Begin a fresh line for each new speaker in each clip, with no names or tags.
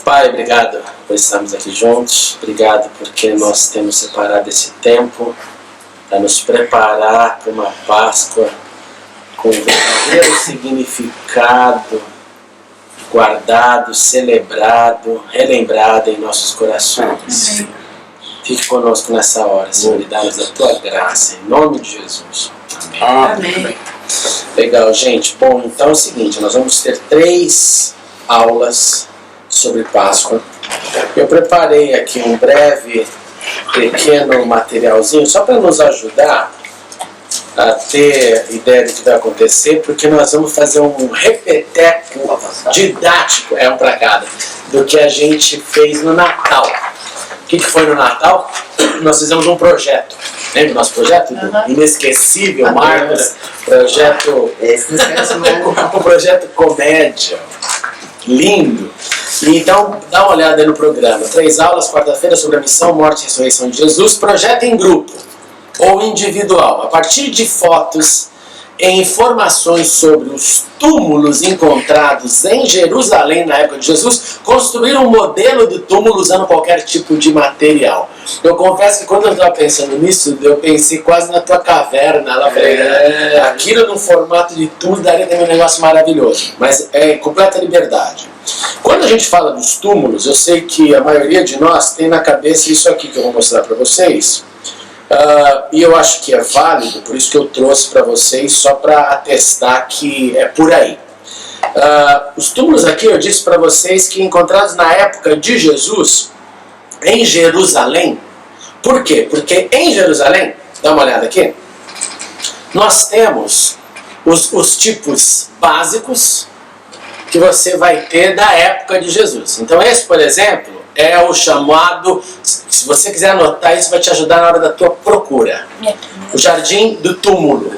Pai, obrigado por estarmos aqui juntos. Obrigado porque nós temos separado esse tempo para nos preparar para uma Páscoa com o verdadeiro significado guardado, celebrado, relembrado em nossos corações. Amém. Fique conosco nessa hora, Senhor, e dá-nos a Tua graça, em nome de Jesus. Amém. Amém. Legal, gente. Bom, então é o seguinte, nós vamos ter 3 aulas sobre Páscoa. Eu preparei aqui um breve, pequeno materialzinho, só para nos ajudar a ter ideia do que vai acontecer, porque nós vamos fazer um repeteco didático, um para cada, do que a gente fez no Natal. O que foi no Natal? Nós fizemos um projeto. Lembra do nosso projeto? Inesquecível, Marcos. Projeto... um projeto comédia. Lindo. E então, dá uma olhada aí no programa. 3 aulas, quarta-feira, sobre a missão, morte e ressurreição de Jesus. Projeto em grupo ou individual. A partir de fotos e informações sobre os túmulos encontrados em Jerusalém na época de Jesus, construir um modelo de túmulo usando qualquer tipo de material. Eu confesso que quando eu estava pensando nisso, eu pensei quase na tua caverna. Lá, aquilo no formato de túmulo daria também um negócio maravilhoso. Mas é completa liberdade. Quando a gente fala dos túmulos, eu sei que a maioria de nós tem na cabeça isso aqui que eu vou mostrar para vocês. E eu acho que é válido, por isso que eu trouxe para vocês, só para atestar que é por aí. Os túmulos aqui eu disse para vocês que encontrados na época de Jesus, em Jerusalém. Por quê? Porque em Jerusalém, dá uma olhada aqui, nós temos os tipos básicos que você vai ter da época de Jesus. Então esse, por exemplo, é o chamado, se você quiser anotar, isso vai te ajudar na hora da tua procura. O jardim do túmulo.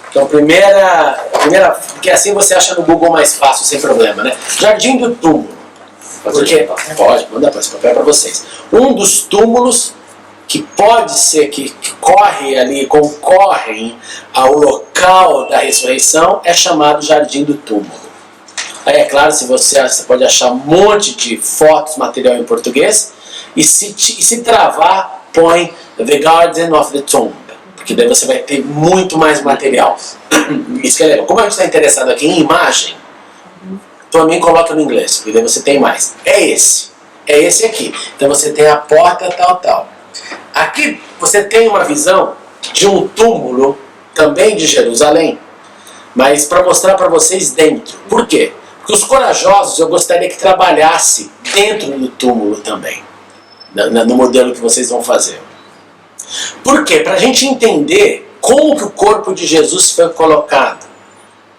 Então primeira, porque assim você acha no Google mais fácil, sem problema, né? Jardim do túmulo. Porque, pode, mandar esse papel para vocês. Um dos túmulos que pode ser que corre ali, concorrem ao local da ressurreição, é chamado Jardim do Túmulo. Aí é claro, você pode achar um monte de fotos, material em português, e se travar, põe The Garden of the Tomb, porque daí você vai ter muito mais material. Isso que é legal. Como a gente está interessado aqui em imagem, também coloca no inglês, porque daí você tem mais. É esse aqui. Então você tem a porta tal. Aqui você tem uma visão de um túmulo, também de Jerusalém, mas para mostrar para vocês dentro. Por quê? Porque os corajosos eu gostaria que trabalhasse dentro do túmulo também, no modelo que vocês vão fazer. Por quê? Para a gente entender como que o corpo de Jesus foi colocado.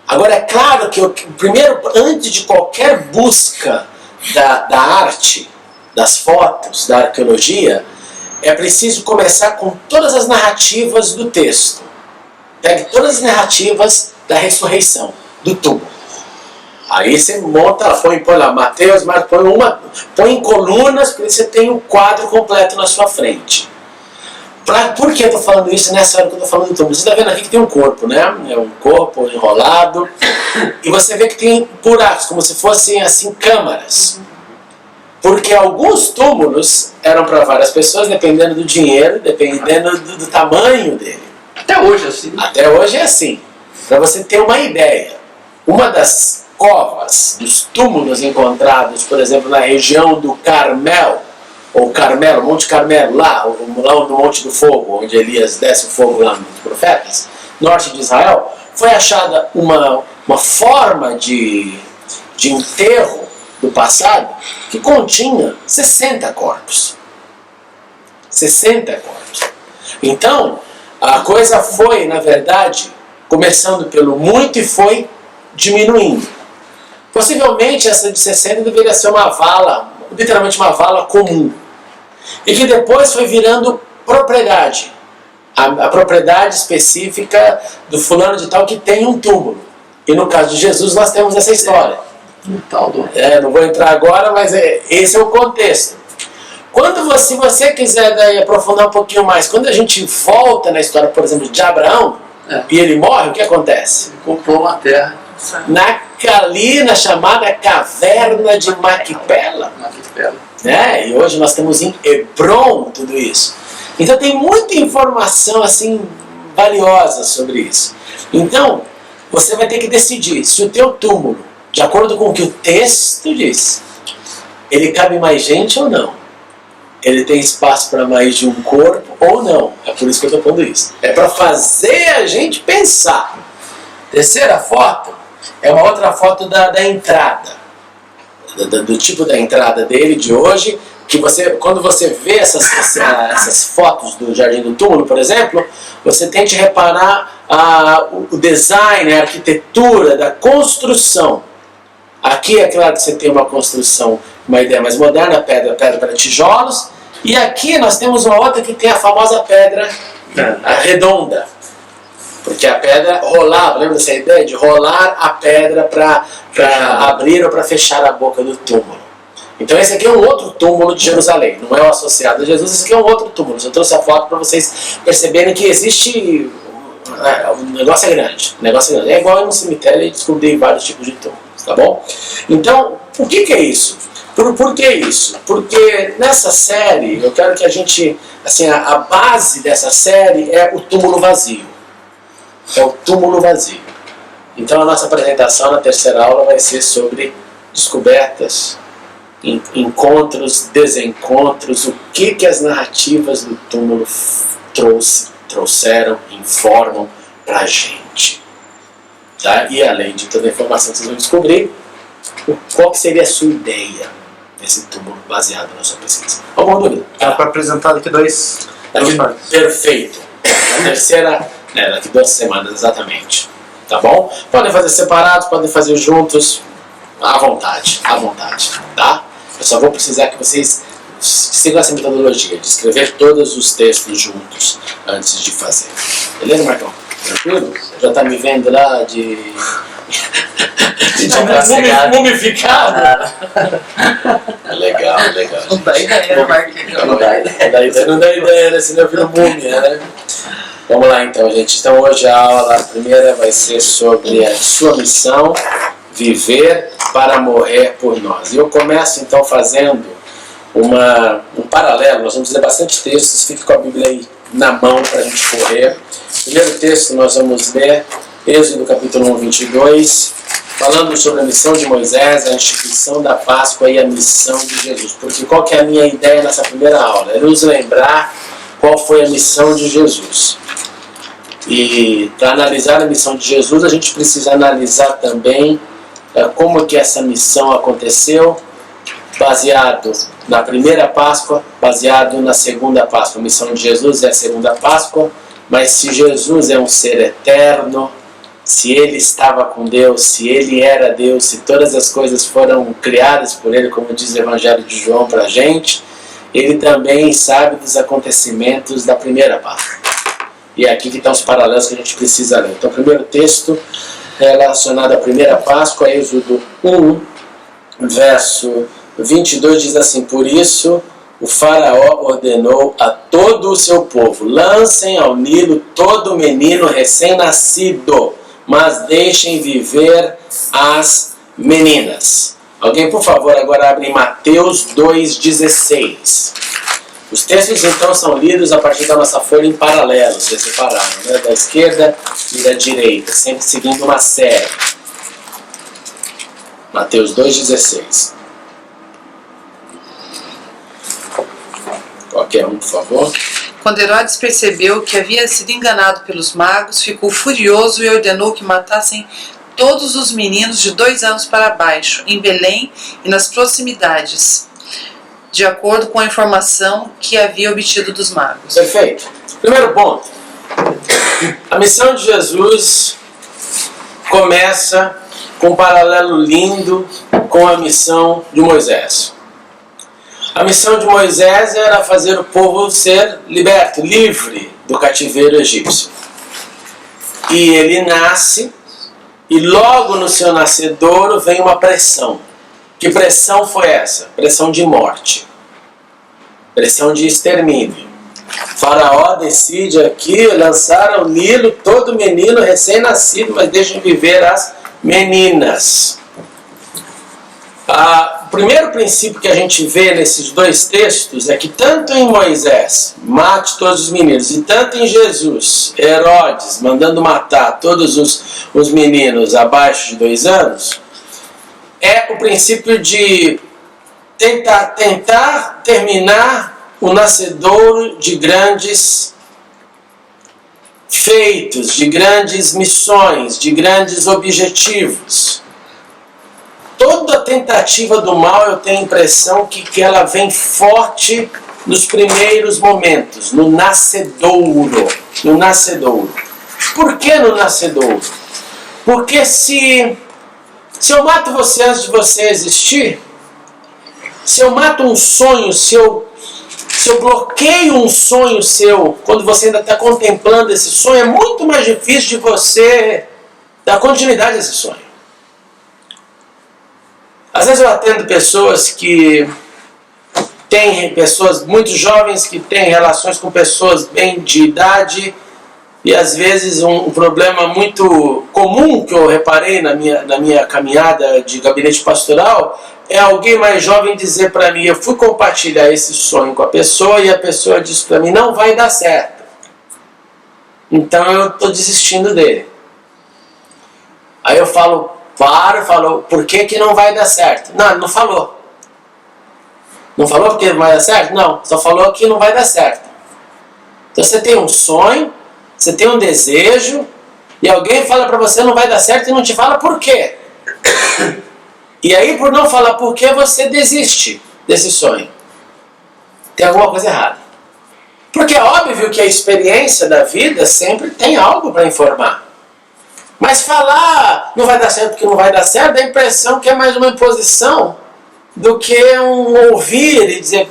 Agora é claro que primeiro, antes de qualquer busca da arte, das fotos, da arqueologia, é preciso começar com todas as narrativas do texto. Pegue todas as narrativas da ressurreição, do túmulo. Aí você monta, põe lá Mateus, Marcos, põe em colunas, porque você tem o quadro completo na sua frente. Por que eu estou falando isso nessa hora que eu estou falando do túmulo? Você está vendo aqui que tem um corpo, né? É um corpo enrolado. E você vê que tem buracos, como se fossem assim câmaras. Porque alguns túmulos eram para várias pessoas, dependendo do dinheiro, dependendo do tamanho dele.
Até hoje é assim.
Até hoje é assim. Para você ter uma ideia, uma das covas, dos túmulos encontrados, por exemplo, na região do Carmel, ou Carmelo, Monte Carmelo, lá no Monte do Fogo, onde Elias desce o fogo lá nos profetas, norte de Israel, foi achada uma forma de enterro do passado que continha 60 corpos. 60 corpos. Então, a coisa foi, na verdade, começando pelo muito e foi diminuindo. Possivelmente essa de 60 deveria ser uma vala, literalmente uma vala comum. E que depois foi virando propriedade. A propriedade específica do fulano de tal que tem um túmulo. E no caso de Jesus nós temos essa história. Não vou entrar agora, mas esse é o contexto. Se você quiser daí aprofundar um pouquinho mais, quando a gente volta na história, por exemplo, de Abraão, e ele morre, o que acontece?
Ele comprou uma terra.
fica ali na chamada caverna de Macpela. Né? E hoje nós temos em Hebron tudo isso. Então tem muita informação assim valiosa sobre isso. Então você vai ter que decidir se o teu túmulo, de acordo com o que o texto diz, ele cabe mais gente ou não. Ele tem espaço para mais de um corpo ou não. É por isso que eu estou pondo isso. É para fazer a gente pensar. Terceira foto é uma outra foto da entrada. Do tipo da entrada dele de hoje. Que quando você vê essas fotos do Jardim do Túmulo, por exemplo, você tente reparar o design, a arquitetura da construção. Aqui é claro que você tem uma construção, uma ideia mais moderna, pedra para tijolos. E aqui nós temos uma outra que tem a famosa pedra redonda. Porque a pedra rolava, lembra dessa ideia de rolar a pedra para abrir ou para fechar a boca do túmulo. Então esse aqui é um outro túmulo de Jerusalém, não é o associado a Jesus, esse aqui é um outro túmulo. Eu trouxe a foto para vocês perceberem que existe... o negócio é grande, É igual no cemitério e descobrir vários tipos de túmulos, tá bom? Então, o que é isso? Por que isso? Porque nessa série, eu quero que a gente... Assim, a base dessa série é o túmulo vazio. É o túmulo vazio. Então a nossa apresentação na terceira aula vai ser sobre descobertas, encontros, desencontros, o que as narrativas do túmulo trouxeram, informam pra gente. Tá? E além de toda a informação que vocês vão descobrir, qual que seria a sua ideia desse túmulo baseado na sua pesquisa? Alguma dúvida?
Dá para apresentar daqui dois partes.
Perfeito. A terceira, daqui 2 semanas, exatamente. Tá bom? Podem fazer separados, podem fazer juntos, à vontade, tá? Eu só vou precisar que vocês sigam essa metodologia de escrever todos os textos juntos antes de fazer. Beleza, Marcão? Tranquilo? Já está me vendo lá de mumificado? Legal.
Não dá ideia, Marquinhos.
Não dá ideia, né? Senão eu viro múmia, né? Vamos lá então, gente. Então hoje a primeira vai ser sobre a sua missão, viver para morrer por nós. E eu começo então fazendo um paralelo. Nós vamos ler bastante textos, fique com a Bíblia aí na mão para a gente correr. Primeiro texto nós vamos ler Êxodo capítulo 1, 22, falando sobre a missão de Moisés, a instituição da Páscoa e a missão de Jesus. Porque qual que é a minha ideia nessa primeira aula? É nos lembrar qual foi a missão de Jesus. E para analisar a missão de Jesus, a gente precisa analisar também como que essa missão aconteceu, baseado na primeira Páscoa, baseado na segunda Páscoa. A missão de Jesus é a segunda Páscoa, mas se Jesus é um ser eterno, se ele estava com Deus, se ele era Deus, se todas as coisas foram criadas por ele, como diz o Evangelho de João para a gente, ele também sabe dos acontecimentos da primeira Páscoa. E é aqui que estão os paralelos que a gente precisa ler. Então o primeiro texto relacionado à primeira Páscoa, Êxodo 1, verso 22, diz assim: por isso o faraó ordenou a todo o seu povo: lancem ao Nilo todo menino recém-nascido, mas deixem viver as meninas. Alguém, por favor, agora abre em Mateus 2,16. Os textos então são lidos a partir da nossa folha em paralelo, vocês separaram, né? Da esquerda e da direita, sempre seguindo uma série. Mateus 2,16. Qualquer um, por favor.
Quando Herodes percebeu que havia sido enganado pelos magos, ficou furioso e ordenou que matassem todos os meninos de 2 anos para baixo, em Belém e nas proximidades, de acordo com a informação que havia obtido dos magos.
Perfeito. Primeiro ponto. A missão de Jesus começa com um paralelo lindo com a missão de Moisés. A missão de Moisés era fazer o povo ser liberto, livre do cativeiro egípcio. E ele nasce, e logo no seu nascedouro vem uma pressão. Que pressão foi essa? Pressão de morte. Pressão de extermínio. Faraó decide aqui lançar ao Nilo todo menino recém-nascido, mas deixem viver as meninas. O primeiro princípio que a gente vê nesses dois textos é que tanto em Moisés, mate todos os meninos, e tanto em Jesus, Herodes, mandando matar todos os meninos abaixo de 2 anos, é o princípio de tentar terminar o nascedouro de grandes feitos, de grandes missões, de grandes objetivos. Toda tentativa do mal, eu tenho a impressão que ela vem forte nos primeiros momentos, no nascedouro. No nascedouro. Por que no nascedouro? Porque se eu mato você antes de você existir, se eu mato um sonho, se eu bloqueio um sonho seu, quando você ainda está contemplando esse sonho, é muito mais difícil de você dar continuidade a esse sonho. Às vezes eu atendo pessoas pessoas muito jovens que têm relações com pessoas bem de idade, e às vezes um problema muito comum que eu reparei na minha caminhada de gabinete pastoral é alguém mais jovem dizer para mim: eu fui compartilhar esse sonho com a pessoa e a pessoa disse para mim: não vai dar certo, então eu estou desistindo dele. Aí eu falo: por que não vai dar certo? Não falou. Não falou porque não vai dar certo? Não, só falou que não vai dar certo. Então você tem um sonho, você tem um desejo, e alguém fala para você não vai dar certo e não te fala por quê. E aí, por não falar por quê, você desiste desse sonho. Tem alguma coisa errada. Porque é óbvio que a experiência da vida sempre tem algo para informar. Mas falar não vai dar certo porque não vai dar certo, dá a impressão que é mais uma imposição do que um ouvir e dizer: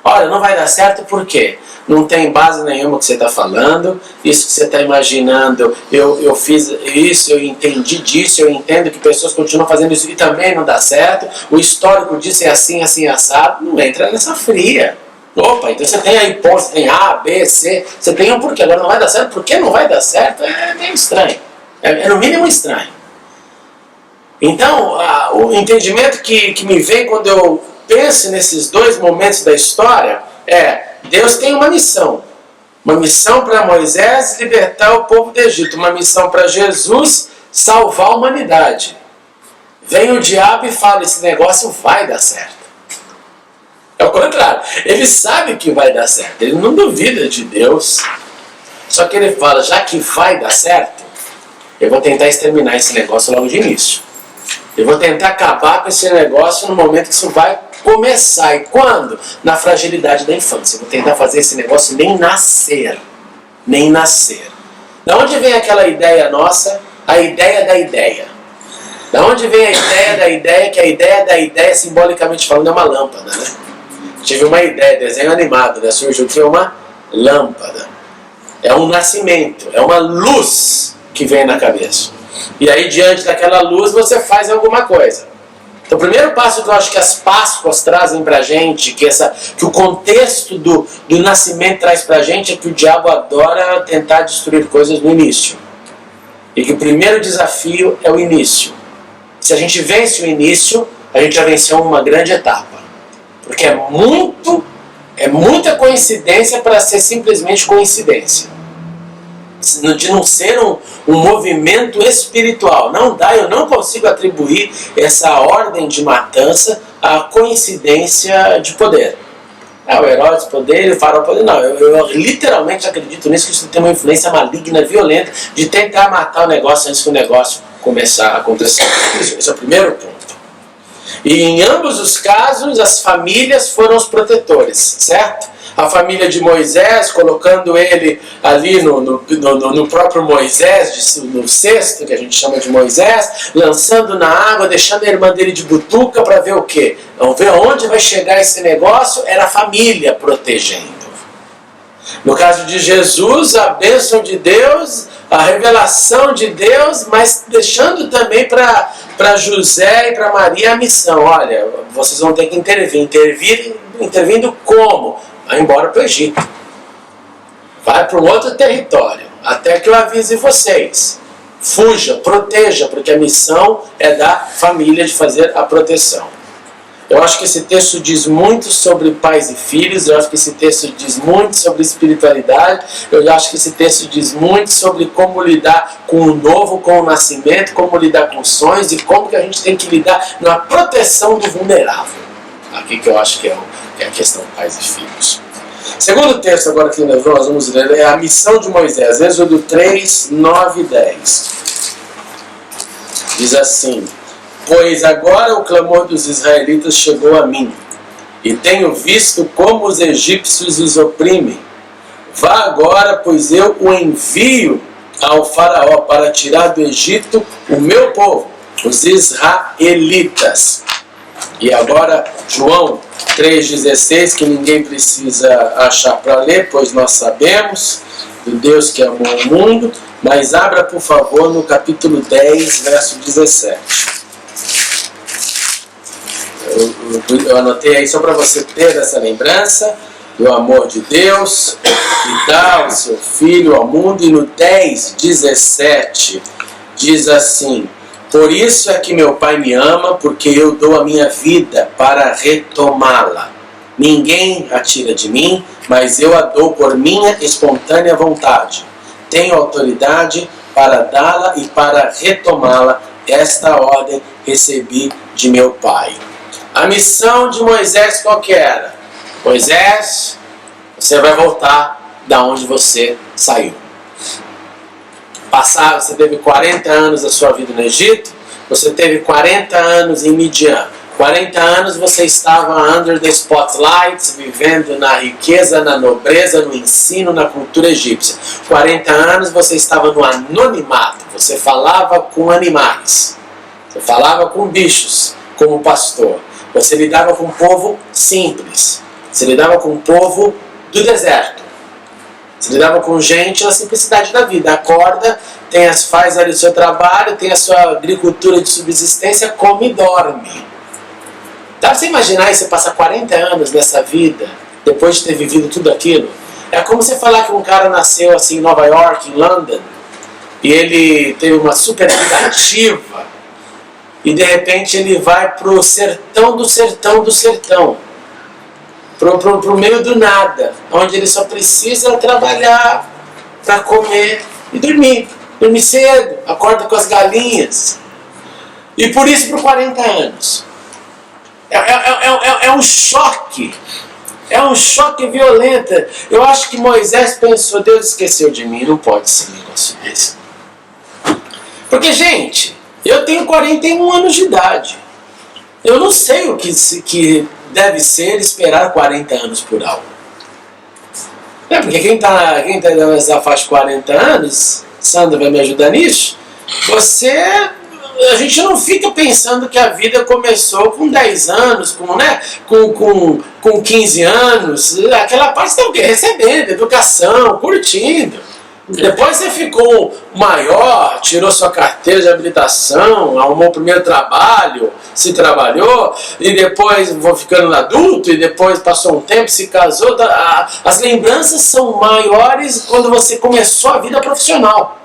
olha, não vai dar certo por quê? Não tem base nenhuma que você está falando, isso que você está imaginando, eu fiz isso, eu entendi disso, eu entendo que pessoas continuam fazendo isso e também não dá certo, o histórico disso é assim, assim, assado. Não entra nessa fria. Opa, então você tem a hipótese, tem A, B, C, você tem um porquê, agora não vai dar certo, por que não vai dar certo? É meio estranho. É no mínimo estranho. Então, o entendimento que me vem quando eu penso nesses dois momentos da história é: Deus tem uma missão. Uma missão para Moisés libertar o povo do Egito. Uma missão para Jesus salvar a humanidade. Vem o diabo e fala: esse negócio vai dar certo. É o contrário. Ele sabe que vai dar certo. Ele não duvida de Deus. Só que ele fala: já que vai dar certo, eu vou tentar exterminar esse negócio logo de início. Eu vou tentar acabar com esse negócio no momento que isso vai começar. E quando? Na fragilidade da infância. Eu vou tentar fazer esse negócio nem nascer. Nem nascer. Da onde vem aquela ideia nossa? A ideia da ideia. Da onde vem a ideia da ideia? Que a ideia da ideia, simbolicamente falando, é uma lâmpada, né? Tive uma ideia, desenho animado, né? Surgiu que é uma lâmpada. É um nascimento, é uma luz que vem na cabeça. E aí, diante daquela luz, você faz alguma coisa. Então, o primeiro passo que eu acho que as Páscoas trazem pra gente, que o contexto do nascimento traz pra gente, é que o diabo adora tentar destruir coisas no início. E que o primeiro desafio é o início. Se a gente vence o início, a gente já venceu uma grande etapa. Porque é muita coincidência para ser simplesmente coincidência. De não ser um movimento espiritual. Não dá, eu não consigo atribuir essa ordem de matança à coincidência de poder. O Herodes poder, o faraó poder. Não, eu literalmente acredito nisso, que isso tem uma influência maligna, violenta, de tentar matar o negócio antes que o negócio começar a acontecer. Esse é o primeiro ponto. E em ambos os casos, as famílias foram os protetores, certo? A família de Moisés, colocando ele ali no próprio Moisés, no cesto, que a gente chama de Moisés, lançando na água, deixando a irmã dele de butuca para ver o quê? Vamos ver onde vai chegar esse negócio. Era a família protegendo. No caso de Jesus, a bênção de Deus, a revelação de Deus, mas deixando também para José e para Maria a missão. Olha, vocês vão ter que intervir. Intervindo como? Vai embora para o Egito. Vai para um outro território, até que eu avise vocês. Fuja, proteja, porque a missão é da família de fazer a proteção. Eu acho que esse texto diz muito sobre pais e filhos, eu acho que esse texto diz muito sobre espiritualidade, eu acho que esse texto diz muito sobre como lidar com o novo, com o nascimento, como lidar com os sonhos e como que a gente tem que lidar na proteção do vulnerável. Aqui que eu acho que é a questão pais e filhos. Segundo texto agora que nós vamos ler é a missão de Moisés, Êxodo 3, 9 e 10. Diz assim: pois agora o clamor dos israelitas chegou a mim, e tenho visto como os egípcios os oprimem. Vá agora, pois eu o envio ao faraó para tirar do Egito o meu povo, os israelitas. E agora João 3,16, que ninguém precisa achar para ler, pois nós sabemos do Deus que amou o mundo, mas abra por favor no capítulo 10, verso 17. Eu anotei aí só para você ter essa lembrança do amor de Deus que dá o seu Filho ao mundo. E no 10, 17 diz assim: por isso é que meu Pai me ama, porque eu dou a minha vida para retomá-la. Ninguém a tira de mim, mas eu a dou por minha espontânea vontade. Tenho autoridade para dá-la e para retomá-la. Esta ordem recebi de meu Pai. A missão de Moisés qual que era? Moisés, você vai voltar da onde você saiu. Você teve 40 anos da sua vida no Egito, você teve 40 anos em Midian. 40 anos você estava under the spotlights, vivendo na riqueza, na nobreza, no ensino, na cultura egípcia. 40 anos você estava no anonimato, você falava com animais, você falava com bichos como pastor. Você lidava com um povo simples. Você lidava com um povo do deserto. Você lidava com gente na simplicidade da vida. Acorda, faz ali o seu trabalho, tem a sua agricultura de subsistência, come e dorme. Dá pra você imaginar isso? Você passa 40 anos nessa vida, depois de ter vivido tudo aquilo? É como você falar que um cara nasceu assim em Nova York, em London, e ele teve uma super vida ativa, e de repente ele vai pro sertão do sertão do sertão, pro meio do nada, onde ele só precisa trabalhar para comer e dormir. Dormir cedo, acorda com as galinhas. E por isso por 40 anos. É um choque. É um choque violento. Eu acho que Moisés pensou: Deus esqueceu de mim, não pode ser um negócio desse. Porque, gente, eu tenho 41 anos de idade. Eu não sei o que deve ser esperar 40 anos por algo. Porque quem tá nessa faixa de 40 anos, Sandra vai me ajudar nisso, a gente não fica pensando que a vida começou com 10 anos, com 15 anos, aquela parte você está o quê? Recebendo educação, curtindo. Depois você ficou maior, tirou sua carteira de habilitação, arrumou o primeiro trabalho, se trabalhou, e depois vou ficando adulto, e depois passou um tempo, se casou. As lembranças são maiores quando você começou a vida profissional.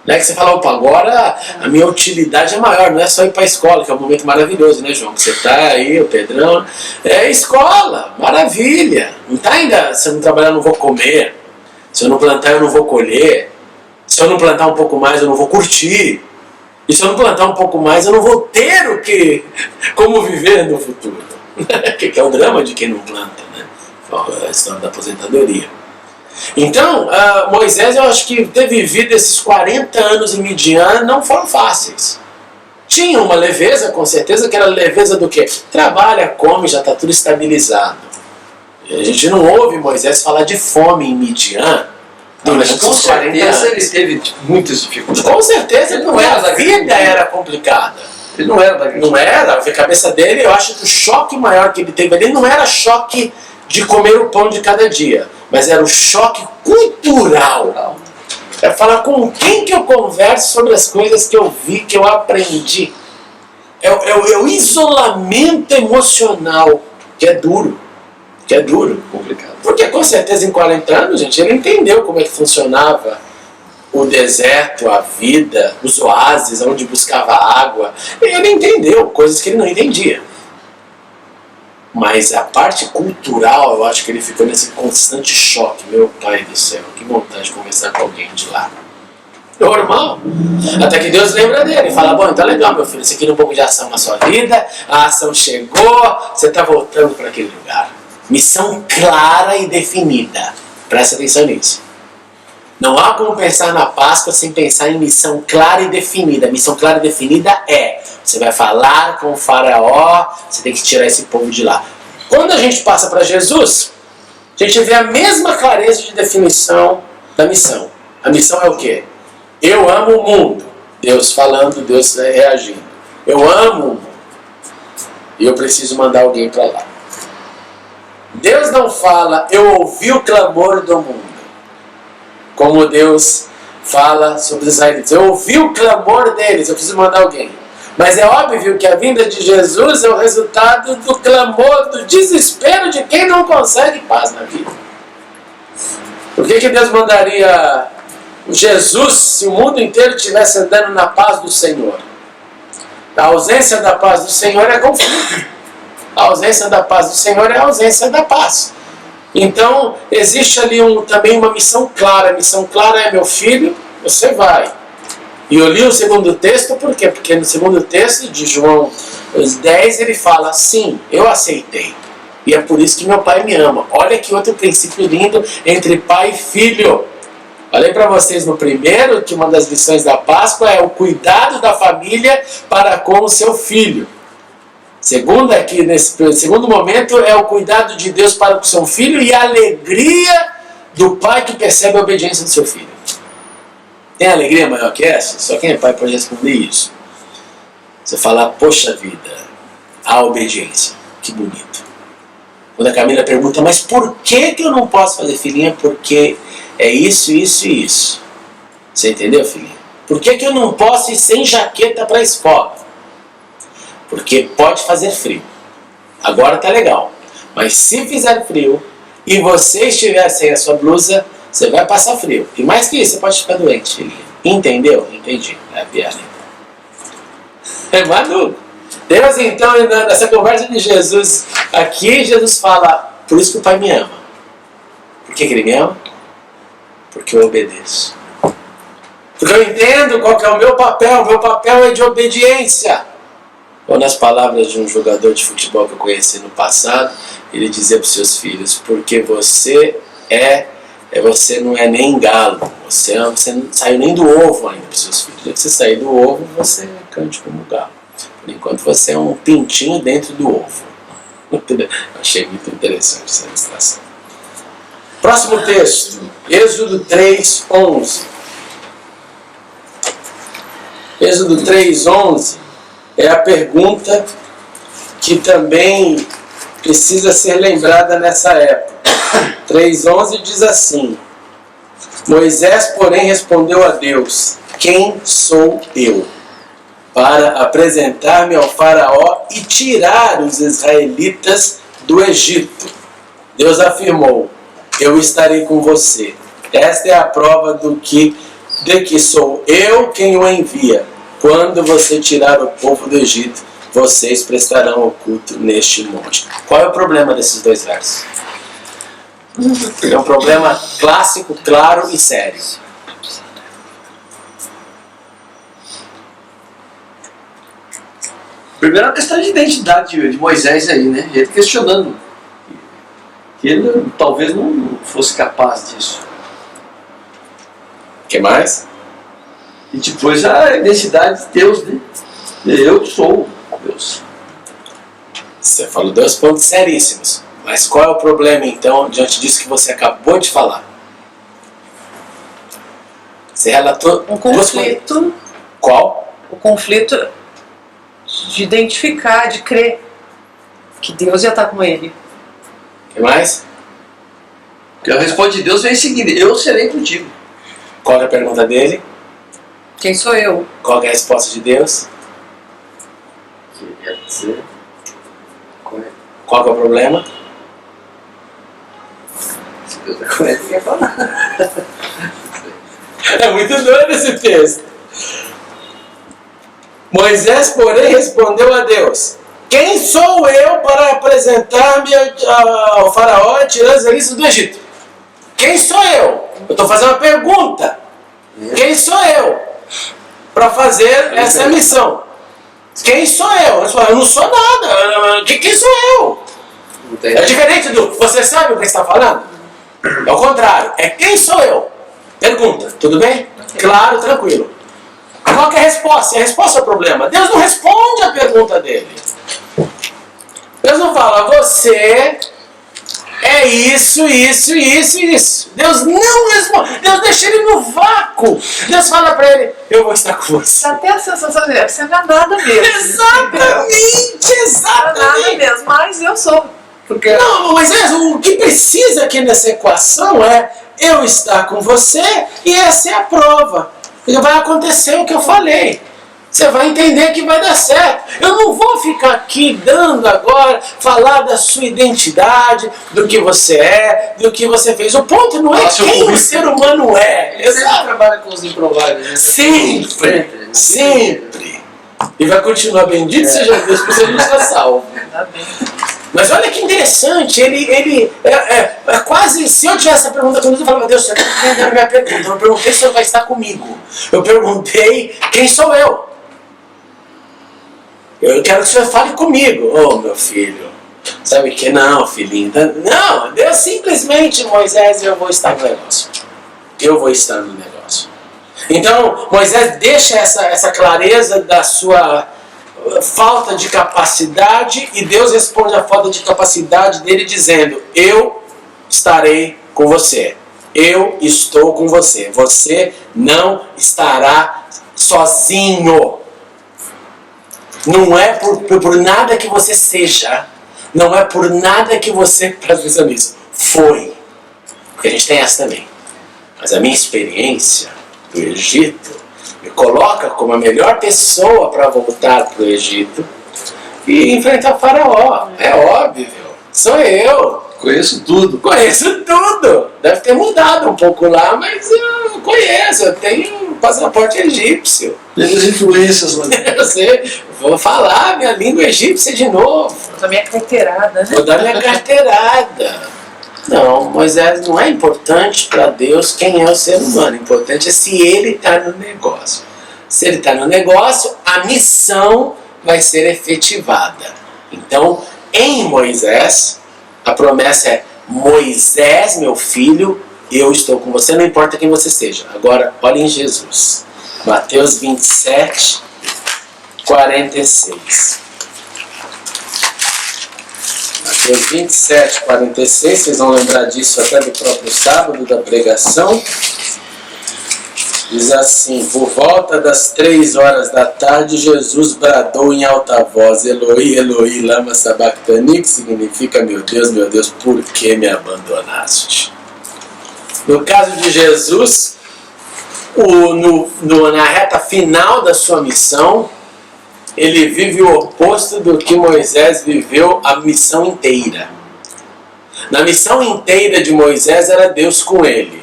Né? Que você fala: opa, agora a minha utilidade é maior, não é só ir para a escola, que é um momento maravilhoso, né, João? Que você está aí, o Pedrão, é escola, maravilha. Não está ainda, se eu não trabalhar eu não vou comer. Se eu não plantar, eu não vou colher. Se eu não plantar um pouco mais, eu não vou curtir. E se eu não plantar um pouco mais, eu não vou ter como viver no futuro. Que é o drama de quem não planta, né? A história da aposentadoria. Então, Moisés, eu acho que ter vivido esses 40 anos em Midian não foram fáceis. Tinha uma leveza, com certeza, que era a leveza do quê? Trabalha, come, já está tudo estabilizado. A gente não ouve Moisés falar de fome em Midian.
Mas com certeza ele teve muitas dificuldades.
Com certeza, ele não era, a vida era complicada.
Ele não era da agricultura.
Não era, a cabeça dele, eu acho que o choque maior que ele teve ali não era choque de comer o pão de cada dia, mas era o choque cultural. É falar com quem que eu converso sobre as coisas que eu vi, que eu aprendi. É o isolamento emocional, que é duro.
Complicado.
Porque com certeza em 40 anos, gente, ele entendeu como é que funcionava o deserto, a vida, os oásis, onde buscava água. Ele entendeu coisas que ele não entendia. Mas a parte cultural, eu acho que ele ficou nesse constante choque. Meu pai do céu, que vontade de conversar com alguém de lá. Normal. Até que Deus lembra dele. Fala, bom, então legal, meu filho, você queria um pouco de ação na sua vida, a ação chegou, você está voltando para aquele lugar. Missão clara e definida. Presta atenção nisso. Não há como pensar na Páscoa sem pensar em missão clara e definida. Missão clara e definida é: você vai falar com o faraó, você tem que tirar esse povo de lá. Quando a gente passa para Jesus, a gente vê a mesma clareza de definição da missão. A missão é o quê? Eu amo o mundo. Deus falando, Deus reagindo. Eu amo o mundo. E eu preciso mandar alguém para lá. Deus não fala, eu ouvi o clamor do mundo. Como Deus fala sobre os israelitas. Eu ouvi o clamor deles, eu preciso mandar alguém. Mas é óbvio que a vinda de Jesus é o resultado do clamor, do desespero de quem não consegue paz na vida. Por que Deus mandaria Jesus se o mundo inteiro estivesse andando na paz do Senhor? A ausência da paz do Senhor é conflito. A ausência da paz do Senhor é a ausência da paz. Então, existe ali também uma missão clara. A missão clara é: meu filho, você vai. E eu li o segundo texto, por quê? Porque no segundo texto de João 10, ele fala: sim, eu aceitei. E é por isso que meu pai me ama. Olha que outro princípio lindo entre pai e filho. Falei para vocês no primeiro que uma das lições da Páscoa é o cuidado da família para com o seu filho. Segunda, aqui nesse segundo momento, é o cuidado de Deus para com o seu filho e a alegria do pai que percebe a obediência do seu filho. Tem alegria maior que essa? Só quem é pai pode responder isso. Você fala: poxa vida, a obediência, que bonito. Quando a Camila pergunta: mas por que eu não posso fazer, filhinha? Porque é isso, isso e isso. Você entendeu, filhinha? Por que eu não posso ir sem jaqueta para a escola? Porque pode fazer frio. Agora tá legal. Mas se fizer frio e você estiver sem a sua blusa, você vai passar frio. E mais que isso, você pode ficar doente, filhinha. Entendeu? Entendi. É a piada. É maluco. Deus, então, nessa conversa de Jesus aqui, Jesus fala: por isso que o Pai me ama. Por que ele me ama? Porque eu obedeço. Porque eu entendo qual que é o meu papel. O meu papel é de obediência. Ou nas palavras de um jogador de futebol que eu conheci no passado, ele dizia para os seus filhos: porque você você não é nem galo, você não saiu nem do ovo ainda para os seus filhos. Se você sair do ovo, você cante como galo. Por enquanto você é um pintinho dentro do ovo. Achei muito interessante essa ilustração. Próximo texto, Êxodo 3:11. Êxodo 3:11 é a pergunta que também precisa ser lembrada nessa época. 3:11 diz assim: Moisés, porém, respondeu a Deus: quem sou eu para apresentar-me ao faraó e tirar os israelitas do Egito? Deus afirmou: eu estarei com você. Esta é a prova de que sou eu quem o envia. Quando você tirar o povo do Egito, vocês prestarão o culto neste monte. Qual é o problema desses dois versos? É um problema clássico, claro e sério.
Primeiro, a questão de identidade de Moisés aí, né? Ele questionando que ele talvez não fosse capaz disso.
O que mais?
E depois a identidade de Deus, né? Eu sou Deus.
Você falou 2 pontos seríssimos. Mas qual é o problema, então, diante disso que você acabou de falar? Você relatou...
Um conflito...
Qual?
O conflito de identificar, de crer que Deus já está com ele.
O que mais?
Porque a resposta de Deus vem em seguida: eu serei contigo.
Qual é a pergunta dele?
Quem sou eu?
Qual é a resposta de Deus?
Quer dizer...
Qual é o problema?
Se Deus é correto, quer falar.
É muito doido esse texto. Moisés, porém, respondeu a Deus: quem sou eu para apresentar-me ao faraó e tirar os israelitas do Egito? Quem sou eu? Eu estou fazendo uma pergunta. Quem sou eu para fazer essa missão? Quem sou eu? Eu não sou nada. Quem sou eu? É diferente do você sabe o que está falando? É o contrário. É quem sou eu? Pergunta. Tudo bem? Claro, tranquilo. Qual que é a resposta? A resposta é o problema. Deus não responde a pergunta dele. Deus não fala, você é isso, isso, isso e isso. Deus não responde. Deus deixa ele no vácuo. Deus fala para ele, eu vou estar com você.
Dá até a sensação de você não é nada mesmo.
Exatamente, exatamente.
Não é nada mesmo, mas eu sou.
Porque... Não, mas o que precisa aqui nessa equação é eu estar com você e essa é a prova. E vai acontecer o que eu falei. Você vai entender que vai dar certo. Eu não vou ficar aqui dando agora, falar da sua identidade, do que você é, do que você fez. O ponto não é quem o ser humano é.
Ele sempre trabalha com os improváveis. Né?
Sempre, sempre. E vai continuar, bendito seja Deus, porque a gente está salvo. Mas olha que interessante, ele é quase, se eu tivesse essa pergunta comigo, eu falava, Deus, você está entendendo a minha pergunta. Eu não perguntei se você vai estar comigo. Eu perguntei quem sou eu. Eu quero que o senhor fale comigo. Oh, meu filho, sabe que não, filhinho. Não, Deus simplesmente, Moisés, eu vou estar no negócio. Eu vou estar no negócio. Então, Moisés deixa essa clareza da sua falta de capacidade e Deus responde à falta de capacidade dele dizendo, eu estarei com você. Eu estou com você. Você não estará sozinho. Não é por nada que você seja. Não é por nada que você... Presta atenção nisso. Foi. Porque a gente tem essa também. Mas a minha experiência do Egito me coloca como a melhor pessoa para voltar para o Egito e enfrentar o faraó. É óbvio. Sou eu.
Conheço tudo.
Conheço tudo. Deve ter mudado um pouco lá, mas eu conheço. Eu tenho passaporte egípcio.
Pelas influências lá.
Eu sei, vou falar minha língua egípcia de novo.
Vou dar minha carteirada, né?
Vou dar minha carteirada. Não, Moisés, não é importante para Deus quem é o ser humano. O importante é se ele está no negócio. Se ele está no negócio, a missão vai ser efetivada. Então, em Moisés, a promessa é, Moisés, meu filho, eu estou com você, não importa quem você seja. Agora, olha em Jesus. Mateus 27, 46. Mateus 27, 46, vocês vão lembrar disso até do próprio sábado da pregação. Diz assim, por volta das 3 horas da tarde, Jesus bradou em alta voz, Eloi, Eloi, lama sabachthani, que significa, meu Deus, por que me abandonaste? No caso de Jesus, na reta final da sua missão, ele vive o oposto do que Moisés viveu a missão inteira. Na missão inteira de Moisés era Deus com ele.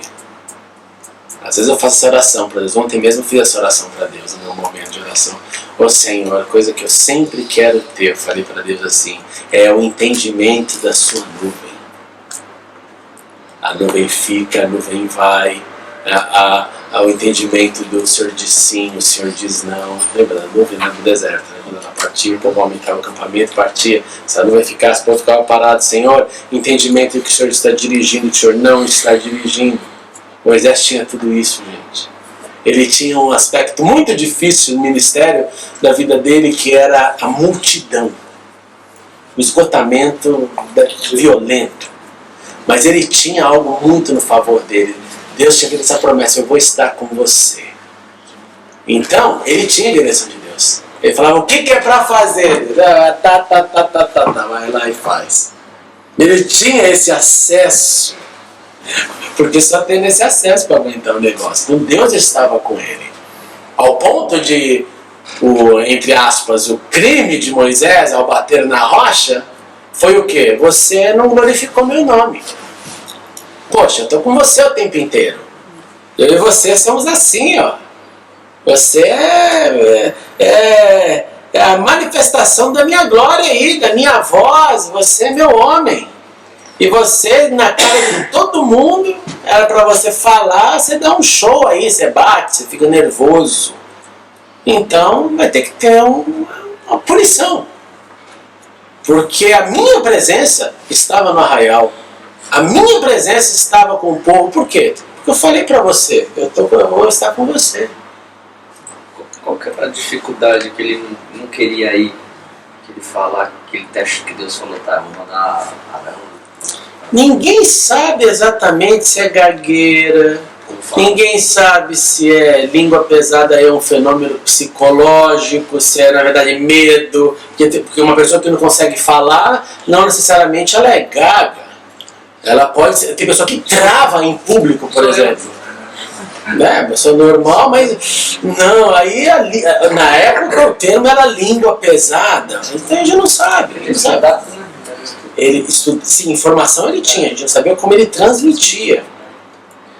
Às vezes eu faço essa oração para Deus. Ontem mesmo eu fiz essa oração para Deus, no meu momento de oração. Ô Senhor, coisa que eu sempre quero ter, eu falei para Deus assim, é o entendimento da sua nuvem. A nuvem fica, a nuvem vai, o entendimento do Senhor diz sim, o Senhor diz não. Lembra da nuvem no deserto, né? Quando ela partia, o povo aumentava o acampamento, partia, se a nuvem ficasse, o povo ficava parado. Senhor, entendimento do que o Senhor está dirigindo, que o Senhor não está dirigindo. Moisés tinha tudo isso, gente. Ele tinha um aspecto muito difícil no ministério da vida dele, que era a multidão. O esgotamento violento. Mas ele tinha algo muito no favor dele. Deus tinha feito essa promessa, eu vou estar com você. Então, ele tinha a direção de Deus. Ele falava, o que é para fazer? Vai lá e faz. Ele tinha esse acesso. Porque só tem esse acesso para aguentar o negócio. Então Deus estava com ele. Ao ponto de, entre aspas, o crime de Moisés ao bater na rocha, foi o quê? Você não glorificou meu nome. Poxa, eu estou com você o tempo inteiro. Eu e você somos assim, ó. Você é a manifestação da minha glória aí, da minha voz. Você é meu homem. E você, na cara de todo mundo, era para você falar, você dá um show aí, você bate, você fica nervoso. Então vai ter que ter uma punição. Porque a minha presença estava no arraial. A minha presença estava com o povo. Por quê? Porque eu falei para você, eu vou estar com você.
Qual que era a dificuldade que ele não queria ir? Que ele falar, aquele teste que Deus falou, tá, vou mandar Arão.
Ninguém sabe exatamente se é gagueira, ninguém sabe se é língua pesada, é um fenômeno psicológico, se é na verdade medo, porque uma pessoa que não consegue falar, não necessariamente ela é gaga. Ela pode ser, tem pessoa que trava em público, por exemplo. Né? Pessoa normal, mas não, aí na época o termo era língua pesada, então a gente não sabe. Ele sabe. Sim, informação ele tinha, a gente não sabia como ele transmitia.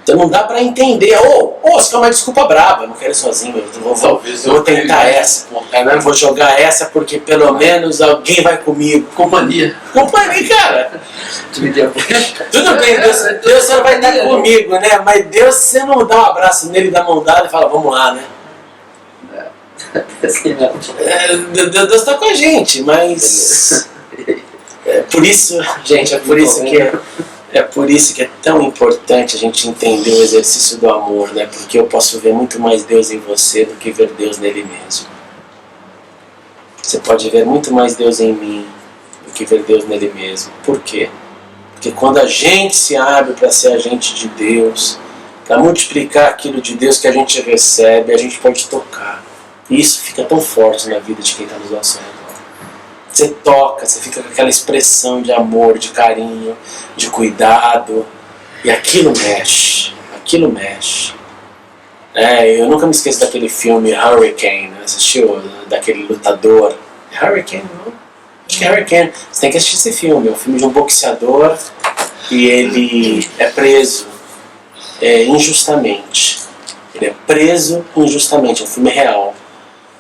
Então não dá pra entender. Você quer uma desculpa braba, eu não quero ir sozinho, eu vou tentar essa. Eu vou jogar essa porque pelo menos alguém vai comigo.
Companhia,
cara. Tudo bem, Deus só vai estar comigo, né? Mas Deus, você não dá um abraço nele, dá mão dada e fala, vamos lá, né? Deus está com a gente, mas por isso, gente, é por isso que é tão importante a gente entender o exercício do amor, né? Porque eu posso ver muito mais Deus em você do que ver Deus nele mesmo. Você pode ver muito mais Deus em mim do que ver Deus nele mesmo. Por quê? Porque quando a gente se abre para ser agente de Deus, para multiplicar aquilo de Deus que a gente recebe, a gente pode tocar. E isso fica tão forte na vida de quem está nos nosso redor. Você toca, você fica com aquela expressão de amor, de carinho, de cuidado, e aquilo mexe, eu nunca me esqueço daquele filme Hurricane, assistiu? Daquele lutador. Hurricane, não? Acho que é Hurricane. Você tem que assistir esse filme, é um filme de um boxeador e ele é preso injustamente. Ele é preso injustamente, é um filme real.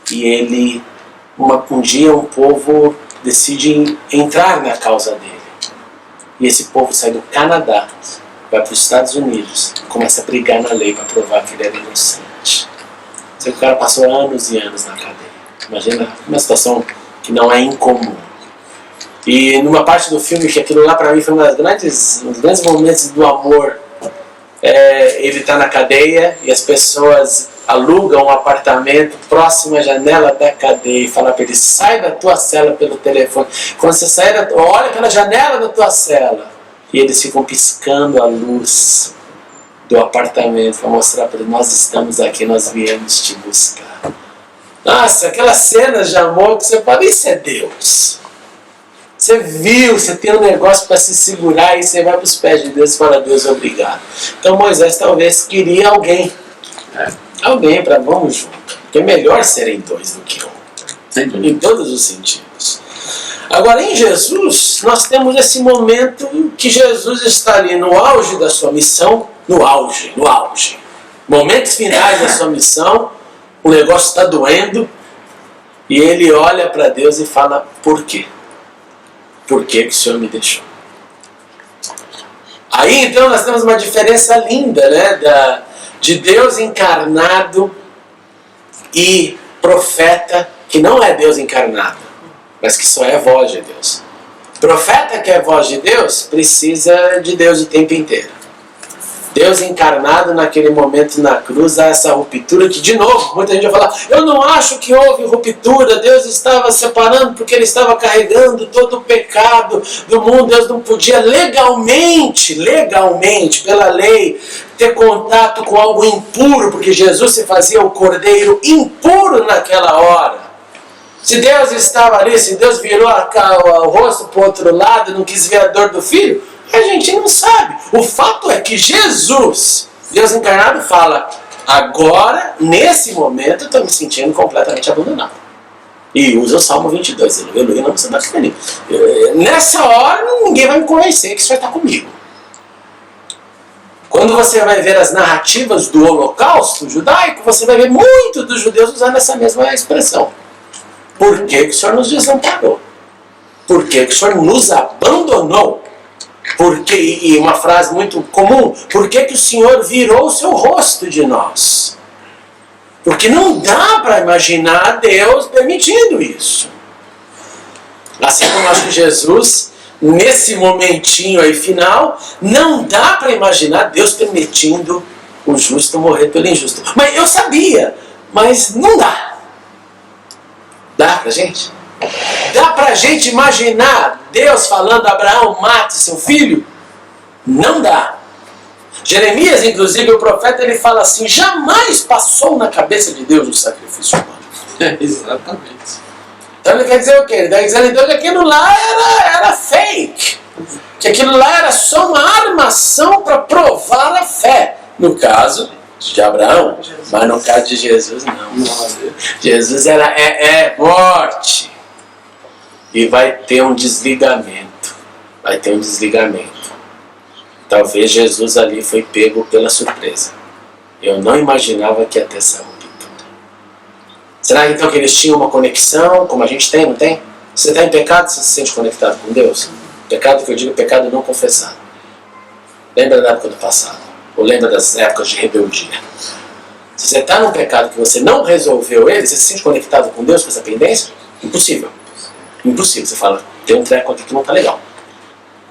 E ele... Um dia um povo decide entrar na causa dele. E esse povo sai do Canadá, vai para os Estados Unidos, começa a brigar na lei para provar que ele era inocente. O cara passou anos e anos na cadeia. Imagina uma situação que não é incomum. E numa parte do filme, que aquilo lá para mim foi um dos grandes momentos do amor, ele está na cadeia e as pessoas alugam um apartamento próximo à janela da cadeia e falam para ele, sai da tua cela pelo telefone. Quando você sair, olha pela janela da tua cela. E eles ficam piscando a luz do apartamento para mostrar para ele, nós estamos aqui, nós viemos te buscar. Nossa, aquelas cenas de amor que você fala, isso é Deus. Você viu, você tem um negócio para se segurar e você vai para os pés de Deus e fala, Deus, obrigado. Então Moisés talvez queria alguém. Alguém para vamos junto. Porque é melhor serem dois do que um. Em todos os sentidos. Agora, em Jesus, nós temos esse momento que Jesus está ali no auge da sua missão. No auge. Momentos finais da sua missão. O negócio está doendo. E ele olha para Deus e fala, por quê? Por que o Senhor me deixou? Aí então nós temos uma diferença linda, né? De Deus encarnado e profeta que não é Deus encarnado, mas que só é voz de Deus. Profeta que é voz de Deus precisa de Deus o tempo inteiro. Deus encarnado naquele momento na cruz, há essa ruptura que, de novo, muita gente vai falar, eu não acho que houve ruptura, Deus estava separando porque Ele estava carregando todo o pecado do mundo, Deus não podia legalmente, pela lei, ter contato com algo impuro, porque Jesus se fazia o cordeiro impuro naquela hora. Se Deus estava ali, se Deus virou o rosto para o outro lado e não quis ver a dor do filho, a gente não sabe. O fato é que Jesus, Deus encarnado, fala, agora, nesse momento, eu estou me sentindo completamente abandonado. E usa o Salmo 22, aleluia, não precisa mais comigo. Nessa hora, ninguém vai me convencer que isso vai estar comigo. Quando você vai ver as narrativas do Holocausto judaico, você vai ver muito dos judeus usando essa mesma expressão. Por que o Senhor nos desamparou? Por que o Senhor nos abandonou? E uma frase muito comum, por que o Senhor virou o seu rosto de nós? Porque não dá para imaginar Deus permitindo isso. Assim como acho que Jesus, nesse momentinho aí final, não dá para imaginar Deus permitindo o justo morrer pelo injusto. Mas eu sabia, mas não dá. Dá pra gente? Dá pra gente imaginar Deus falando a Abraão, mate seu filho? Não dá. Jeremias, inclusive, o profeta, ele fala assim, jamais passou na cabeça de Deus o sacrifício humano.
Exatamente.
Então ele quer dizer o quê? Ele está dizendo então que aquilo lá era fake. Que aquilo lá era só uma armação para provar a fé. No caso de Abraão, mas no caso de Jesus não. Jesus é morte. E vai ter um desligamento. Vai ter um desligamento. Talvez Jesus ali foi pego pela surpresa. Eu não imaginava que ia ter essa ruptura. Será então que eles tinham uma conexão, como a gente tem, não tem? Você está em pecado, você se sente conectado com Deus? Pecado que eu digo, pecado não confessado. Lembra da época do passado? Ou lembra das épocas de rebeldia? Se você está num pecado que você não resolveu ele, você se sente conectado com Deus com essa pendência? Impossível. Impossível. Você fala, tem um treco aqui que não está legal.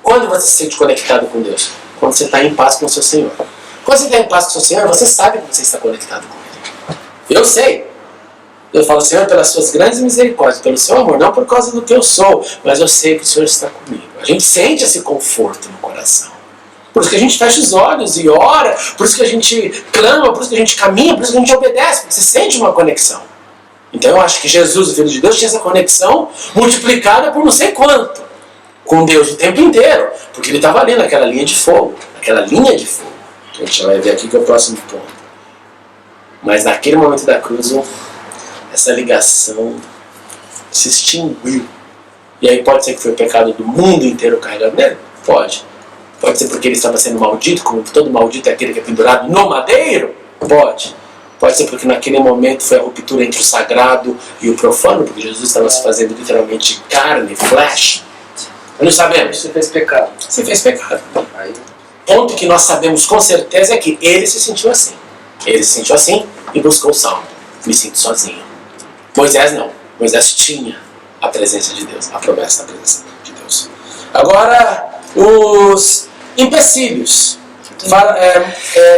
Quando você se sente conectado com Deus? Quando você está em paz com o seu Senhor. Quando você está em paz com o seu Senhor, você sabe que você está conectado com Ele. Eu sei. Eu falo, Senhor, pelas suas grandes misericórdias, pelo seu amor, não por causa do que eu sou, mas eu sei que o Senhor está comigo. A gente sente esse conforto no coração. Por isso que a gente fecha os olhos e ora, por isso que a gente clama, por isso que a gente caminha, por isso que a gente obedece, porque você sente uma conexão. Então eu acho que Jesus, o Filho de Deus, tinha essa conexão multiplicada por não sei quanto, com Deus o tempo inteiro, porque ele estava ali naquela linha de fogo, naquela linha de fogo. A gente vai ver aqui que é o próximo ponto. Mas naquele momento da cruz, essa ligação se extinguiu. E aí pode ser que foi o pecado do mundo inteiro carregado nele? Pode. Pode ser porque ele estava sendo maldito, como todo maldito é aquele que é pendurado no madeiro? Pode. Pode ser porque naquele momento foi a ruptura entre o sagrado e o profano, porque Jesus estava se fazendo literalmente carne, flesh. Nós não sabemos.
Você fez pecado.
Você fez pecado. Ponto que nós sabemos com certeza é que ele se sentiu assim. Ele se sentiu assim e buscou o salmo. Me sinto sozinho. Moisés não. Moisés tinha a presença de Deus, a promessa da presença de Deus. Agora, os empecilhos.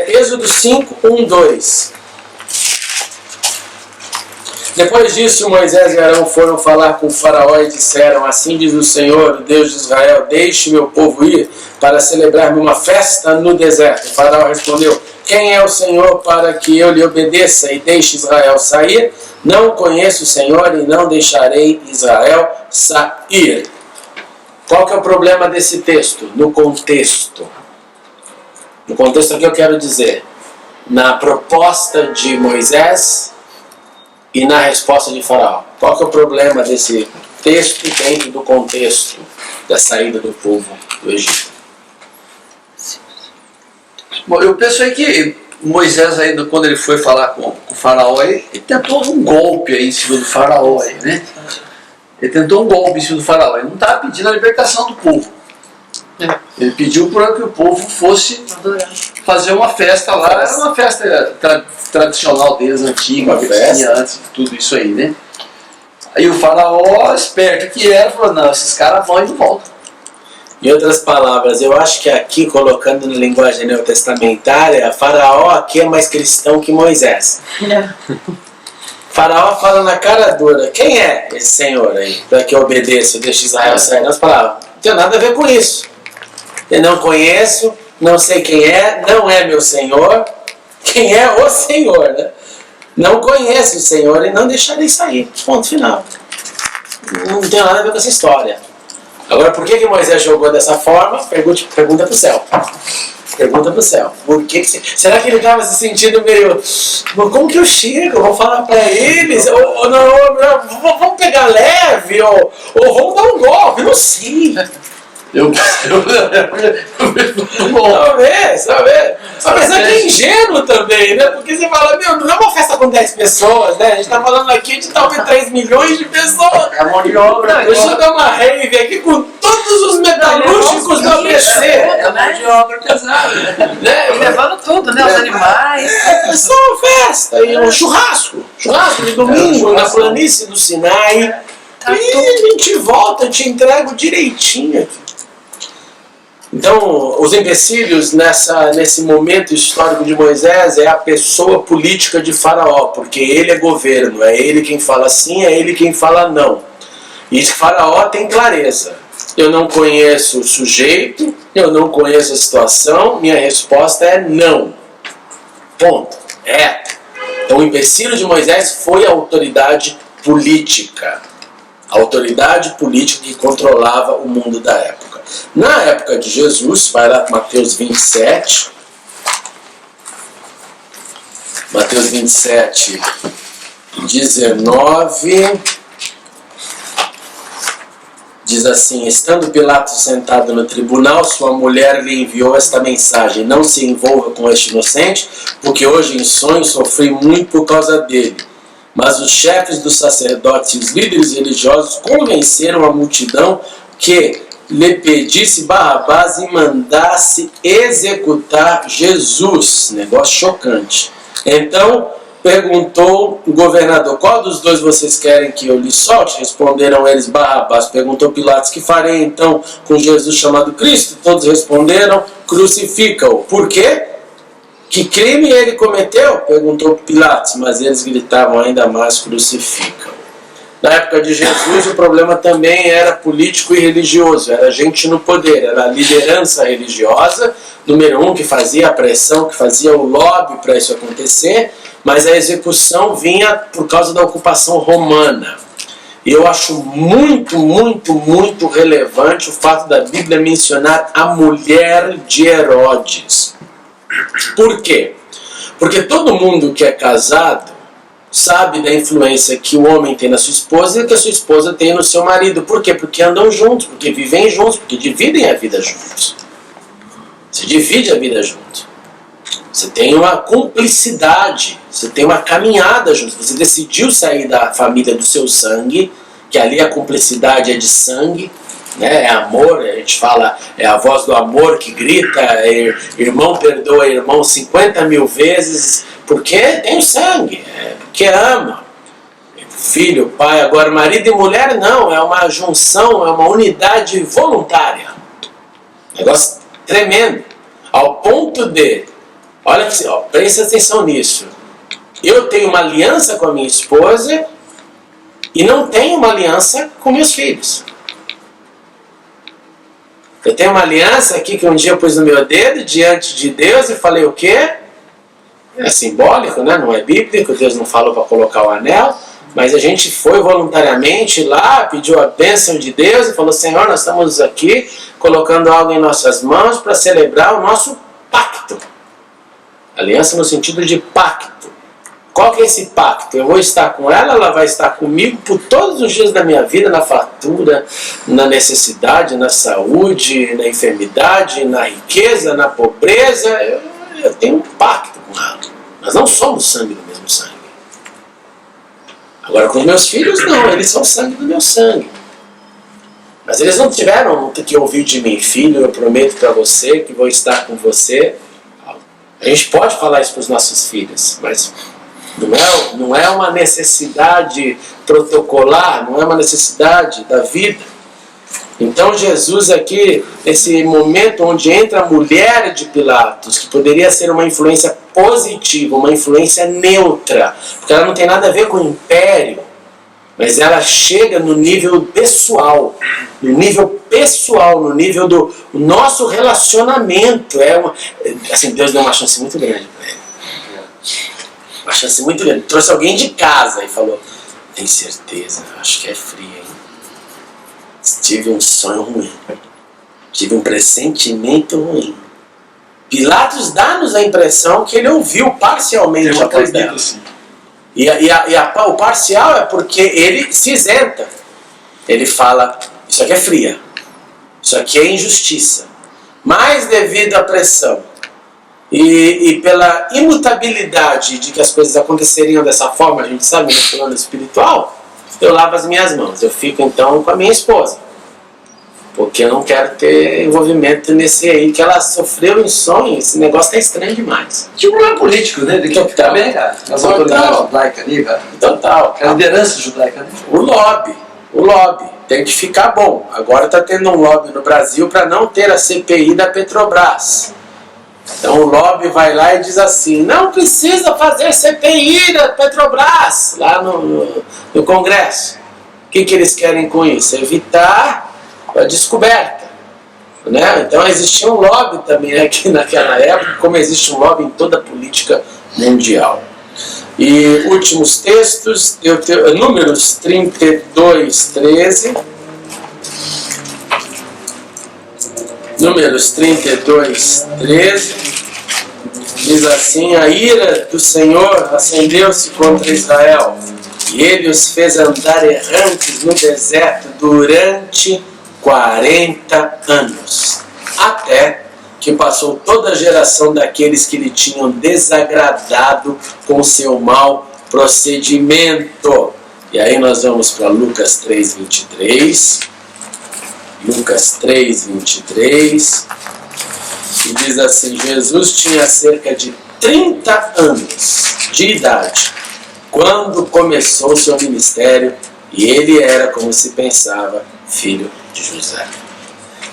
Êxodo 5, 1, 2. Depois disso, Moisés e Arão foram falar com o faraó e disseram, assim diz o Senhor, o Deus de Israel, deixe meu povo ir para celebrar-me uma festa no deserto. O faraó respondeu, quem é o Senhor para que eu lhe obedeça e deixe Israel sair? Não conheço o Senhor e não deixarei Israel sair. Qual que é o problema desse texto? No contexto. No contexto aqui eu quero dizer, na proposta de Moisés e na resposta de Faraó. Qual que é o problema desse texto dentro do contexto da saída do povo do Egito?
Bom, eu penso aí que Moisés, ainda quando ele foi falar com o faraó, ele tentou um golpe aí em cima do faraó, aí, né? Ele tentou um golpe em cima do faraó. Ele não estava pedindo a libertação do povo. Ele pediu para que o povo fosse fazer uma festa lá. Era uma festa tradicional deles, antiga, que tinha antes de tudo isso aí, né? Aí o faraó, esperto que era, falou, não, esses caras vão e não voltam.
Em outras palavras, eu acho que aqui, colocando na linguagem neotestamentária, Faraó aqui é mais cristão que Moisés. Faraó fala na cara dura, quem é esse senhor aí, para que eu obedeça, deixe Israel sair? Nós falávamos, não tem nada a ver com isso. Eu não conheço, não sei quem é, não é meu senhor. Quem é o Senhor, né? Não conheço o Senhor e não deixarei sair. Ponto final. Não tem nada a ver com essa história. Agora, por que Moisés jogou dessa forma? Pergunta para o céu. Pergunta para o céu. Por que será que ele estava se sentindo meio... Como que eu chego? Vou falar para eles? Ou não, vamos pegar leve? Ou vamos dar um golpe? Não sei. Talvez. Apesar que é ingênuo também, né? Porque você fala, meu, não é uma festa com 10 pessoas, né? A gente tá falando aqui de talvez 3 milhões de pessoas.
É mão de obra.
Deixa eu dar uma rave aqui com todos os metalúrgicos do ABC.
É mão de obra pesada.
Né?
Levando tudo, né? Os animais.
É só uma festa, e um churrasco de domingo na planície do Sinai.
Tá
E a gente volta, eu te entrego direitinho aqui. Então, os empecilhos nesse momento histórico de Moisés é a pessoa política de Faraó, porque ele é governo, é ele quem fala sim, é ele quem fala não. E Faraó tem clareza. Eu não conheço o sujeito, eu não conheço a situação, minha resposta é não. Ponto. Então o empecilho de Moisés foi a autoridade política. A autoridade política que controlava o mundo da época. Na época de Jesus, vai lá Mateus 27. Mateus 27, 19. Diz assim: estando Pilatos sentado no tribunal, sua mulher lhe enviou esta mensagem: não se envolva com este inocente, porque hoje em sonho sofri muito por causa dele. Mas os chefes dos sacerdotes e os líderes religiosos convenceram a multidão que lhe pedisse Barrabás e mandasse executar Jesus. Negócio chocante. Então perguntou o governador: qual dos dois vocês querem que eu lhe solte? Responderam eles: Barrabás. Perguntou Pilatos: que farei então com Jesus chamado Cristo? Todos responderam: crucifica-o. Por quê? Que crime ele cometeu? Perguntou Pilatos, mas eles gritavam ainda mais: crucifica-o. Na época de Jesus o problema também era político e religioso, era gente no poder, era a liderança religiosa, número 1, que fazia a pressão, que fazia o lobby para isso acontecer, mas a execução vinha por causa da ocupação romana. E eu acho muito, muito, muito relevante o fato da Bíblia mencionar a mulher de Herodes. Por quê? Porque todo mundo que é casado sabe da influência que o homem tem na sua esposa e que a sua esposa tem no seu marido. Por quê? Porque andam juntos, porque vivem juntos, porque dividem a vida juntos. Você divide a vida junto. Você tem uma cumplicidade, você tem uma caminhada junto. Você decidiu sair da família do seu sangue, que ali a cumplicidade é de sangue, né? É amor, a gente fala, é a voz do amor que grita, irmão perdoa irmão 50 mil vezes, porque tem o sangue, porque ama. Filho, pai, agora marido e mulher não, é uma junção, é uma unidade voluntária. Negócio tremendo. Ao ponto de, olha que, presta atenção nisso, eu tenho uma aliança com a minha esposa e não tenho uma aliança com meus filhos. Eu tenho uma aliança aqui que um dia eu pus no meu dedo diante de Deus e falei o quê? É simbólico, né? Não é bíblico, Deus não falou para colocar o anel, mas a gente foi voluntariamente lá, pediu a bênção de Deus e falou: Senhor, nós estamos aqui colocando algo em nossas mãos para celebrar o nosso pacto. Aliança no sentido de pacto. Qual que é esse pacto? Eu vou estar com ela, ela vai estar comigo por todos os dias da minha vida, na fartura, na necessidade, na saúde, na enfermidade, na riqueza, na pobreza. Eu tenho um pacto com ela. Nós não somos sangue do mesmo sangue. Agora com os meus filhos não, eles são sangue do meu sangue. Mas eles não tiveram que ouvir de mim: filho, eu prometo para você que vou estar com você. A gente pode falar isso para os nossos filhos, mas não é uma necessidade protocolar, não é uma necessidade da vida. Então Jesus aqui, nesse momento onde entra a mulher de Pilatos, que poderia ser uma influência positiva, uma influência neutra, porque ela não tem nada a ver com o império, mas ela chega no nível pessoal, no nível do nosso relacionamento. Assim, Deus deu uma chance muito grande para ele. Uma chance muito grande. Trouxe alguém de casa e falou: tem certeza? Acho que é fria, hein? Tive um sonho ruim. Tive um pressentimento ruim. Pilatos dá-nos a impressão que ele ouviu parcialmente a voz dela. E o parcial é porque ele se isenta. Ele fala: isso aqui é fria. Isso aqui é injustiça. Mas devido à pressão e pela imutabilidade de que as coisas aconteceriam dessa forma, a gente sabe, no plano espiritual, eu lavo as minhas mãos. Eu fico então com a minha esposa, porque eu não quero ter envolvimento nesse aí, que ela sofreu em sonho. Esse negócio tá estranho demais.
Tinha um problema político, né? Daqui também, cara. As autoridades judaicas ali, cara.
Total.
A liderança judaica, né?
O lobby tem que ficar bom. Agora está tendo um lobby no Brasil para não ter a CPI da Petrobras. Então o lobby vai lá e diz assim: não precisa fazer CPI da Petrobras lá no Congresso. O que eles querem com isso? Evitar a descoberta. Né? Então existia um lobby também aqui naquela época, como existe um lobby em toda a política mundial. E últimos textos, Números 32, 13. Números 32, 13. Diz assim: a ira do Senhor acendeu-se contra Israel, e ele os fez andar errantes no deserto durante 40 anos, até que passou toda a geração daqueles que lhe tinham desagradado com seu mau procedimento. E aí nós vamos para Lucas 3, 23. Lucas 3, 23. E diz assim: Jesus tinha cerca de 30 anos de idade quando começou seu ministério, e ele era, como se pensava, filho de José.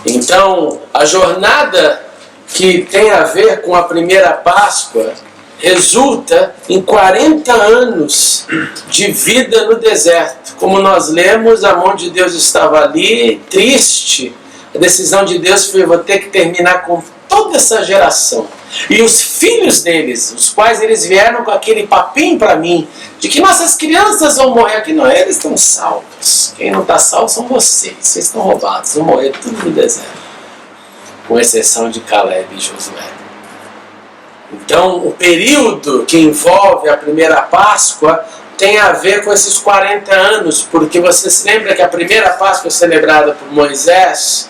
Então, a jornada que tem a ver com a primeira Páscoa resulta em 40 anos de vida no deserto. Como nós lemos, a mão de Deus estava ali, triste. A decisão de Deus foi: vou ter que terminar com toda essa geração. E os filhos deles, os quais eles vieram com aquele papinho para mim, de que nossas crianças vão morrer aqui, não, eles estão salvos. Quem não está salvo são vocês. Vocês estão roubados, vão morrer tudo no deserto. Com exceção de Caleb e Josué. Então, o período que envolve a primeira Páscoa tem a ver com esses 40 anos, porque você se lembra que a primeira Páscoa é celebrada por Moisés,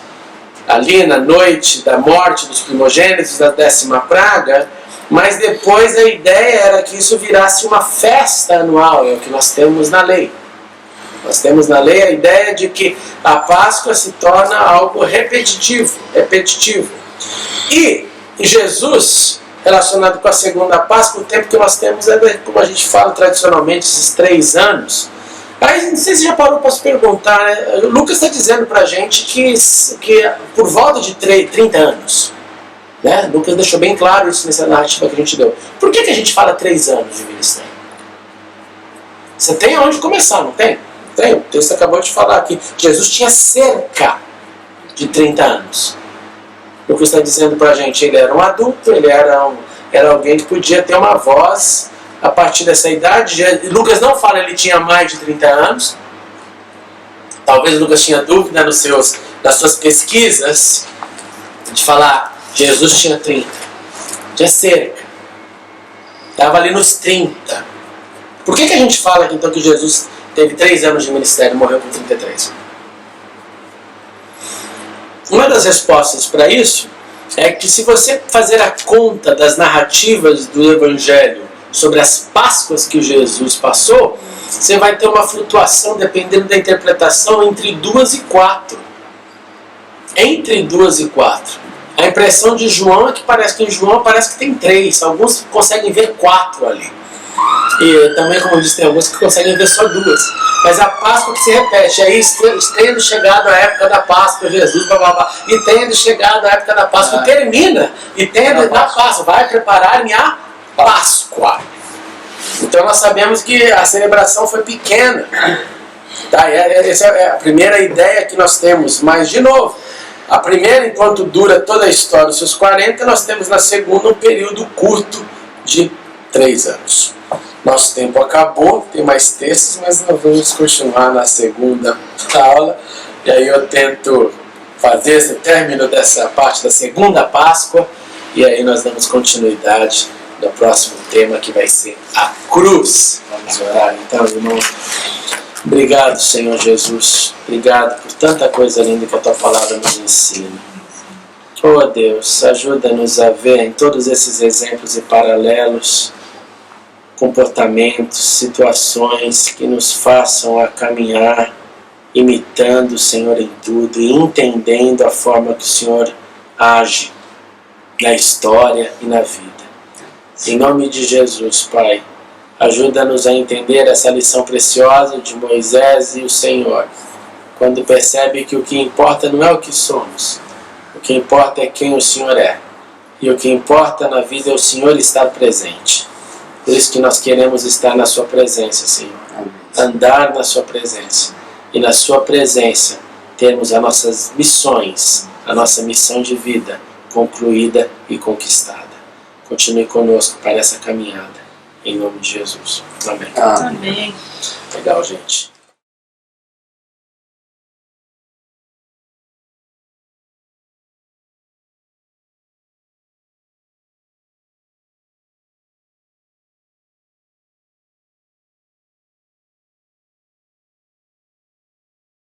ali na noite da morte dos primogênitos, da 10ª praga, mas depois a ideia era que isso virasse uma festa anual, é o que nós temos na lei. Nós temos na lei a ideia de que a Páscoa se torna algo repetitivo. E Jesus, relacionado com a segunda Páscoa, o tempo que nós temos é, como a gente fala tradicionalmente, esses 3 anos. Aí, não sei se já parou para se perguntar, né? O Lucas está dizendo para a gente que por volta de 30 anos. Né? O Lucas deixou bem claro isso nessa narrativa que a gente deu. Por que a gente fala 3 anos de ministério? Você tem aonde começar, não tem? Tem. O texto acabou de falar aqui. Jesus tinha cerca de 30 anos. O Lucas está dizendo para a gente: ele era um adulto, ele era alguém que podia ter uma voz a partir dessa idade. Lucas não fala ele tinha mais de 30 anos. Talvez Lucas tinha dúvida nas suas pesquisas de falar Jesus tinha 30. Tinha cerca. Estava ali nos 30. Por que a gente fala aqui, então, que Jesus teve 3 anos de ministério e morreu com 33? Uma das respostas para isso é que, se você fazer a conta das narrativas do Evangelho sobre as Páscoas que Jesus passou, você vai ter uma flutuação, dependendo da interpretação, entre 2 e 4. Entre 2 e 4. A impressão de João é que em João parece que tem 3. Alguns conseguem ver 4 ali. E também, como eu disse, tem alguns que conseguem ver só 2. Mas a Páscoa que se repete, aí tendo chegado a época da Páscoa, Jesus, blá, blá, blá, e tendo chegado a época da Páscoa, termina, e tendo na Páscoa, vai preparar-me a Páscoa. Então nós sabemos que a celebração foi pequena. Tá? Essa é a primeira ideia que nós temos. Mas, de novo, a primeira, enquanto dura toda a história, os seus 40, nós temos na segunda um período curto de 3 anos. Nosso tempo acabou, tem mais textos, mas nós vamos continuar na segunda aula. E aí eu tento fazer esse término dessa parte da segunda Páscoa, e aí nós damos continuidade no próximo tema, que vai ser a cruz. Vamos orar então, irmãos. Obrigado, Senhor Jesus. Obrigado por tanta coisa linda que a Tua Palavra nos ensina. Oh Deus, ajuda-nos a ver em todos esses exemplos e paralelos comportamentos, situações que nos façam a caminhar imitando o Senhor em tudo e entendendo a forma que o Senhor age na história e na vida. Em nome de Jesus, Pai, ajuda-nos a entender essa lição preciosa de Moisés e o Senhor, quando percebe que o que importa não é o que somos, o que importa é quem o Senhor é, e o que importa na vida é o Senhor estar presente. Por isso que nós queremos estar na Sua presença, Senhor, andar na Sua presença, e na Sua presença termos as nossas missões, a nossa missão de vida concluída e conquistada. Continue conosco para essa caminhada. Em nome de Jesus. Amém.
Amém.
Legal, gente.